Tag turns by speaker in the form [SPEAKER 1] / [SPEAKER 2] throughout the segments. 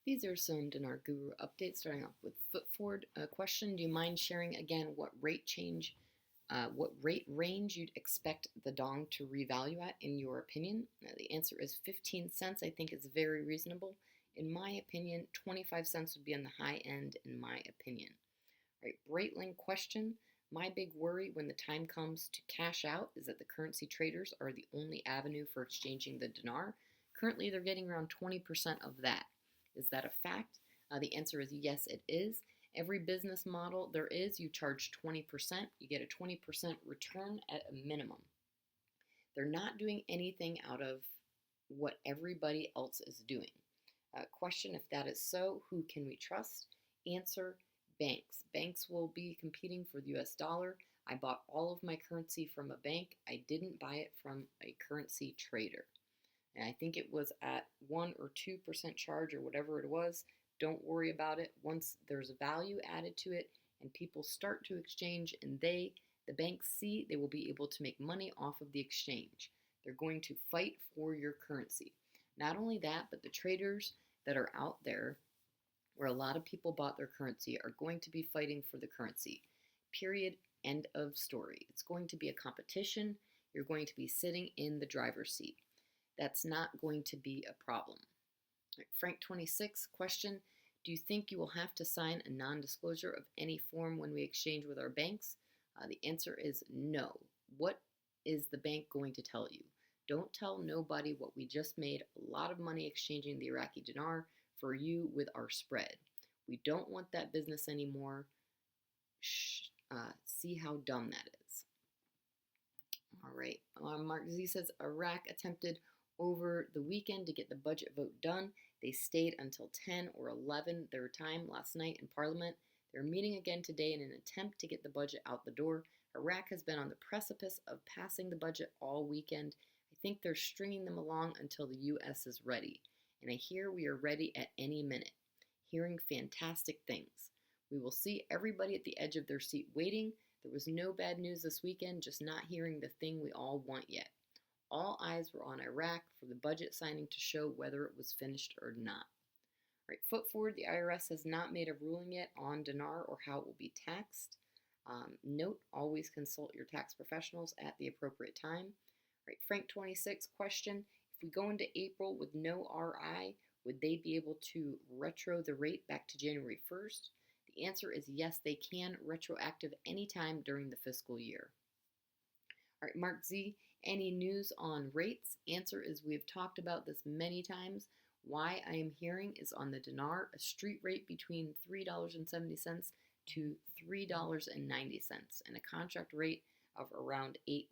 [SPEAKER 1] These are some Dinar Guru updates, starting off with foot forward. Question: do you mind sharing again what rate range you'd expect the dong to revalue at, in your opinion? The answer is 15 cents. I think it's very reasonable. In my opinion, 25 cents would be on the high end, in my opinion. All right, Breitling question: my big worry when the time comes to cash out is that the currency traders are the only avenue for exchanging the dinar. Currently, they're getting around 20% of that. Is that a fact? The answer is yes, it is. Every business model there is, you charge 20%. You get a 20% return at a minimum. They're not doing anything out of what everybody else is doing. Question: if that is so, who can we trust? Answer: banks. Banks will be competing for the US dollar. I bought all of my currency from a bank. I didn't buy it from a currency trader. And I think it was at 1 or 2% charge or whatever it was. Don't worry about it. Once there's value added to it and people start to exchange and the banks see, they will be able to make money off of the exchange. They're going to fight for your currency. Not only that, but the traders that are out there where a lot of people bought their currency are going to be fighting for the currency. Period. End of story. It's going to be a competition. You're going to be sitting in the driver's seat. That's not going to be a problem. Right, Frank 26 question: do you think you will have to sign a non-disclosure of any form when we exchange with our banks? The answer is no. What is the bank going to tell you? Don't tell nobody what we just made a lot of money exchanging the Iraqi dinar for you with our spread. We don't want that business anymore. See how dumb that is. All right. Mark Z says Iraq attempted over the weekend to get the budget vote done. They stayed until 10 or 11 their time last night in Parliament. They're meeting again today in an attempt to get the budget out the door. Iraq has been on the precipice of passing the budget all weekend. I think they're stringing them along until the U.S. is ready. And I hear we are ready at any minute. Hearing fantastic things. We will see everybody at the edge of their seat waiting. There was no bad news this weekend, just not hearing the thing we all want yet. All eyes were on Iraq for the budget signing to show whether it was finished or not. Right, foot forward, the IRS has not made a ruling yet on dinar or how it will be taxed. Note, always consult your tax professionals at the appropriate time. Right, Frank 26 question: if we go into April with no RI, would they be able to retro the rate back to January 1st? The answer is yes, they can, retroactive anytime during the fiscal year. All right, Mark Z, any news on rates? Answer is we have talked about this many times. Why I am hearing is on the dinar, a street rate between $3.70 to $3.90 and a contract rate of around $8.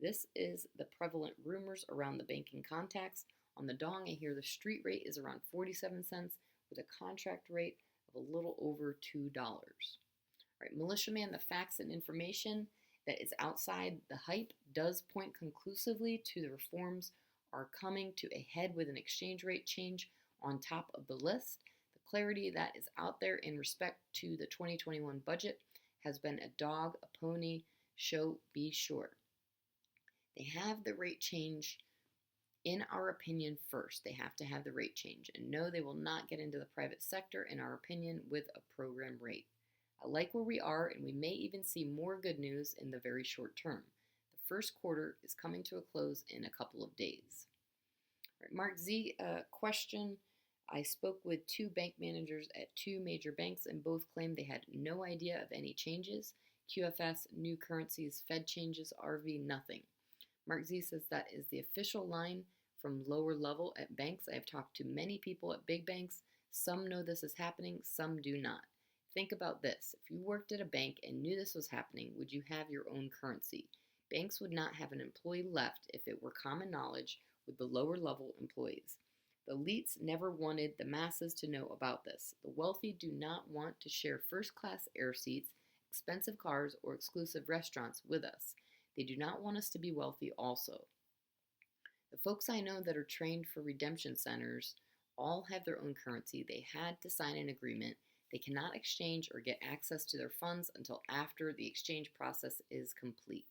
[SPEAKER 1] This is the prevalent rumors around the banking contacts. On the dong, I hear the street rate is around 47 cents with a contract rate of a little over $2. All right, Militiaman, the facts and information that is outside the hype does point conclusively to the reforms are coming to a head with an exchange rate change on top of the list. The clarity that is out there in respect to the 2021 budget has been a dog, a pony show, be sure. They have the rate change, in our opinion, first. They have to have the rate change. And no, they will not get into the private sector, in our opinion, with a program rate. I like where we are, and we may even see more good news in the very short term. The first quarter is coming to a close in a couple of days. All right, Mark Z, question. I spoke with 2 bank managers at 2 major banks, and both claimed they had no idea of any changes. QFS, new currencies, Fed changes, RV, nothing. Mark Z says that is the official line from lower level at banks. I have talked to many people at big banks. Some know this is happening, some do not. Think about this. If you worked at a bank and knew this was happening, would you have your own currency? Banks would not have an employee left if it were common knowledge with the lower level employees. The elites never wanted the masses to know about this. The wealthy do not want to share first-class air seats, expensive cars, or exclusive restaurants with us. They do not want us to be wealthy also. The folks I know that are trained for redemption centers all have their own currency. They had to sign an agreement. They cannot exchange or get access to their funds until after the exchange process is complete.